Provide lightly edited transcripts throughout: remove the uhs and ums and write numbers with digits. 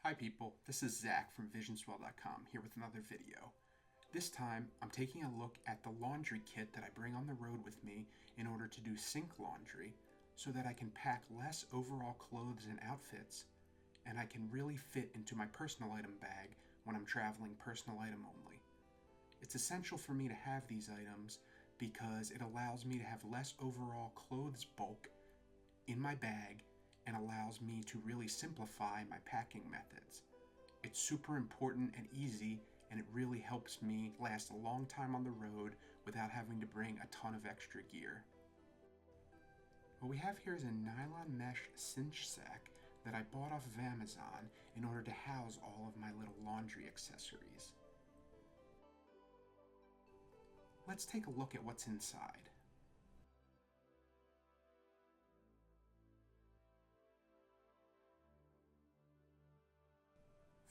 Hi people, this is Zach from visionswell.com here with another video. This time, I'm taking a look at the laundry kit that I bring on the road with me in order to do sink laundry so that I can pack less overall clothes and outfits and I can really fit into my personal item bag when I'm traveling personal item only. It's essential for me to have these items because it allows me to have less overall clothes bulk in my bag and allows me to really simplify my packing methods. It's super important and easy, and it really helps me last a long time on the road without having to bring a ton of extra gear. What we have here is a nylon mesh cinch sack that I bought off of Amazon in order to house all of my little laundry accessories. Let's take a look at what's inside.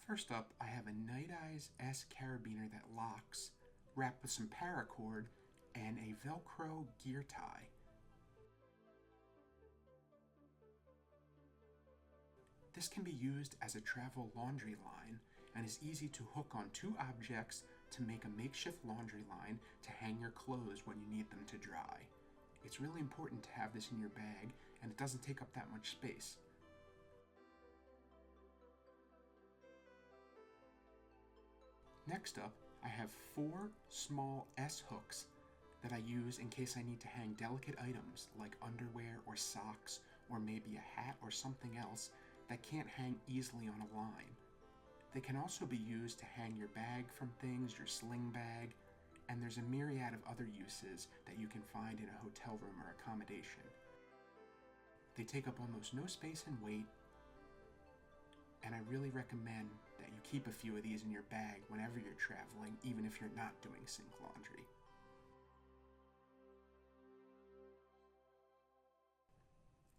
First up, I have a Night Eyes S carabiner that locks, wrapped with some paracord and a Velcro gear tie. This can be used as a travel laundry line and is easy to hook on two objects to make a makeshift laundry line to hang your clothes when you need them to dry. It's really important to have this in your bag, and it doesn't take up that much space. Next up, I have 4 small S hooks that I use in case I need to hang delicate items like underwear or socks or maybe a hat or something else that can't hang easily on a line. They can also be used to hang your bag from things, your sling bag, and there's a myriad of other uses that you can find in a hotel room or accommodation. They take up almost no space and weight, and I really recommend that you keep a few of these in your bag whenever you're traveling, even if you're not doing sink laundry.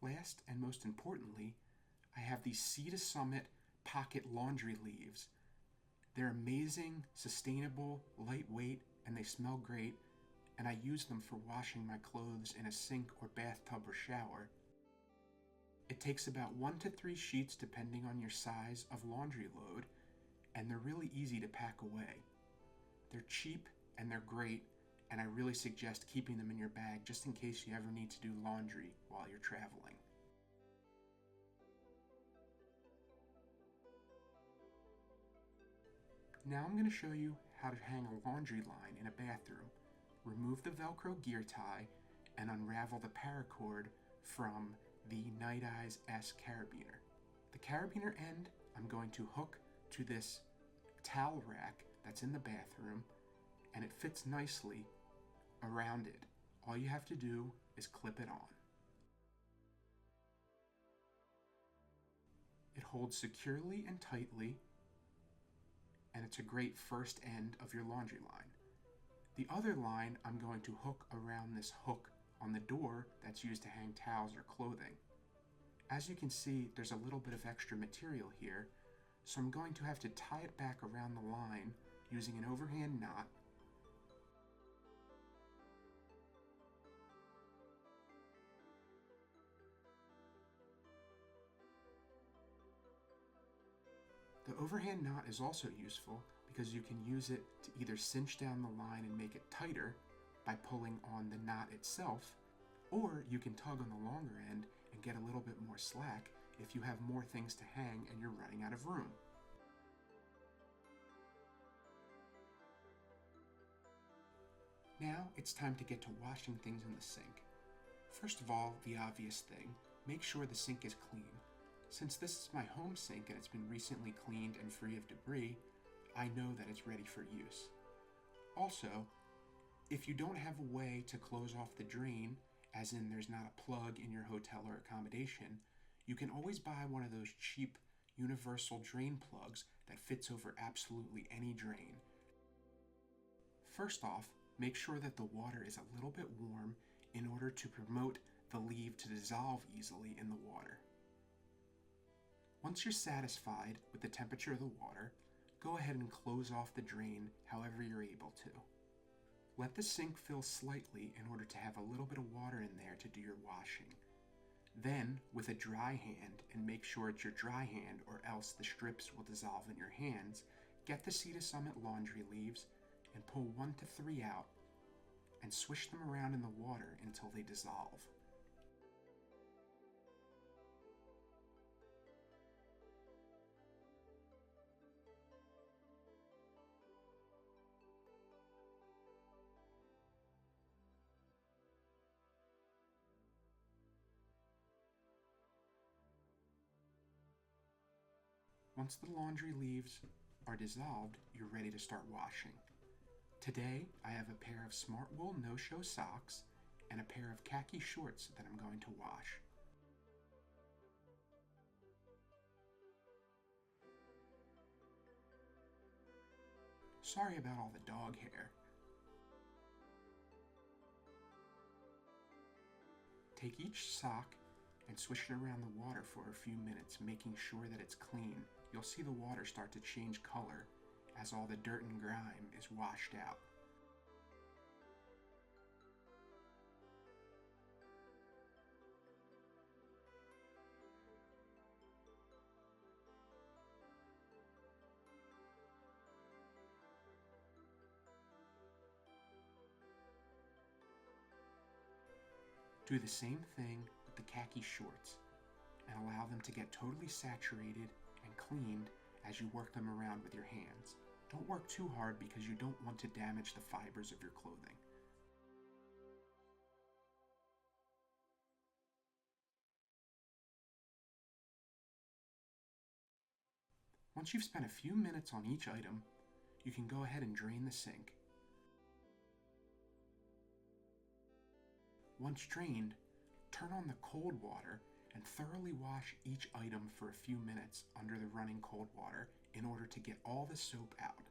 Last and most importantly, I have these Sea to Summit pocket laundry leaves. They're amazing, sustainable, lightweight, and they smell great, and I use them for washing my clothes in a sink or bathtub or shower. It takes about 1 to 3 sheets depending on your size of laundry load, and they're really easy to pack away. They're cheap and they're great, and I really suggest keeping them in your bag just in case you ever need to do laundry while you're traveling. Now I'm going to show you how to hang a laundry line in a bathroom. Remove the Velcro gear tie and unravel the paracord from the Night Eyes S carabiner. The carabiner end I'm going to hook to this towel rack that's in the bathroom, and it fits nicely around it. All you have to do is clip it on. It holds securely and tightly, and it's a great first end of your laundry line. The other line I'm going to hook around this hook on the door that's used to hang towels or clothing. As you can see, there's a little bit of extra material here, so I'm going to have to tie it back around the line using an overhand knot. The overhand knot is also useful because you can use it to either cinch down the line and make it tighter by pulling on the knot itself, or you can tug on the longer end and get a little bit more slack if you have more things to hang and you're running out of room. Now it's time to get to washing things in the sink. First of all, the obvious thing, make sure the sink is clean. Since this is my home sink and it's been recently cleaned and free of debris, I know that it's ready for use. Also, if you don't have a way to close off the drain, as in there's not a plug in your hotel or accommodation, you can always buy one of those cheap universal drain plugs that fits over absolutely any drain. First off, make sure that the water is a little bit warm in order to promote the leave to dissolve easily in the water. Once you're satisfied with the temperature of the water, go ahead and close off the drain however you're able to. Let the sink fill slightly in order to have a little bit of water in there to do your washing. Then, with a dry hand, and make sure it's your dry hand or else the strips will dissolve in your hands, get the Sea to Summit laundry leaves and pull 1 to 3 out and swish them around in the water until they dissolve. Once the laundry leaves are dissolved, you're ready to start washing. Today, I have a pair of Smart Wool no-show socks and a pair of khaki shorts that I'm going to wash. Sorry about all the dog hair. Take each sock and swish it around the water for a few minutes, making sure that it's clean. You'll see the water start to change color as all the dirt and grime is washed out. Do the same thing with the khaki shorts and allow them to get totally saturated and cleaned as you work them around with your hands. Don't work too hard because you don't want to damage the fibers of your clothing. Once you've spent a few minutes on each item, you can go ahead and drain the sink. Once drained, turn on the cold water and thoroughly wash each item for a few minutes under the running cold water in order to get all the soap out.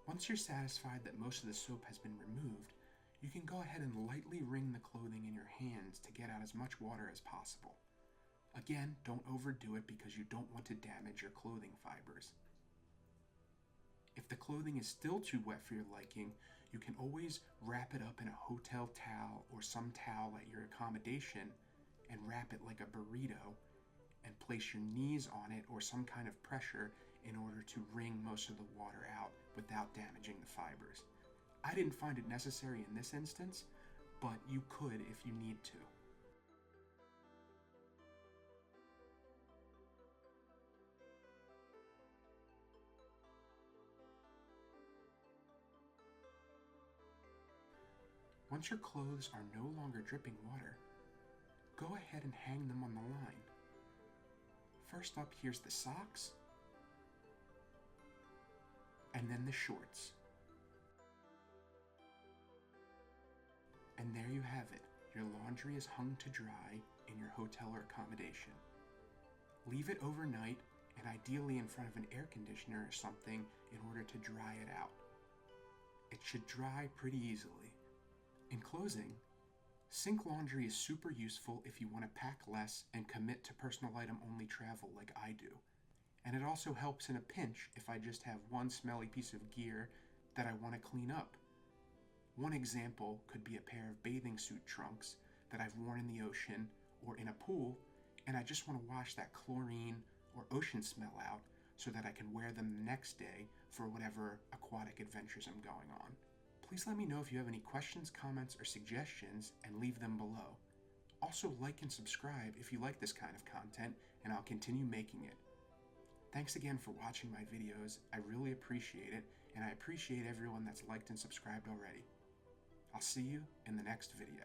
Once you're satisfied that most of the soap has been removed, you can go ahead and lightly wring the clothing in your hands to get out as much water as possible. Again, don't overdo it because you don't want to damage your clothing fibers. If the clothing is still too wet for your liking, you can always wrap it up in a hotel towel or some towel at your accommodation and wrap it like a burrito and place your knees on it or some kind of pressure in order to wring most of the water out without damaging the fibers. I didn't find it necessary in this instance, but you could if you need to. Once your clothes are no longer dripping water, go ahead and hang them on the line. First up, here's the socks, and then the shorts. And there you have it. Your laundry is hung to dry in your hotel or accommodation. Leave it overnight and ideally in front of an air conditioner or something in order to dry it out. It should dry pretty easily. In closing, sink laundry is super useful if you want to pack less and commit to personal item only travel like I do. And it also helps in a pinch if I just have one smelly piece of gear that I want to clean up. One example could be a pair of bathing suit trunks that I've worn in the ocean or in a pool, and I just want to wash that chlorine or ocean smell out so that I can wear them the next day for whatever aquatic adventures I'm going on. Please let me know if you have any questions, comments, or suggestions and leave them below. Also like and subscribe if you like this kind of content, and I'll continue making it. Thanks again for watching my videos. I really appreciate it, and I appreciate everyone that's liked and subscribed already. I'll see you in the next video.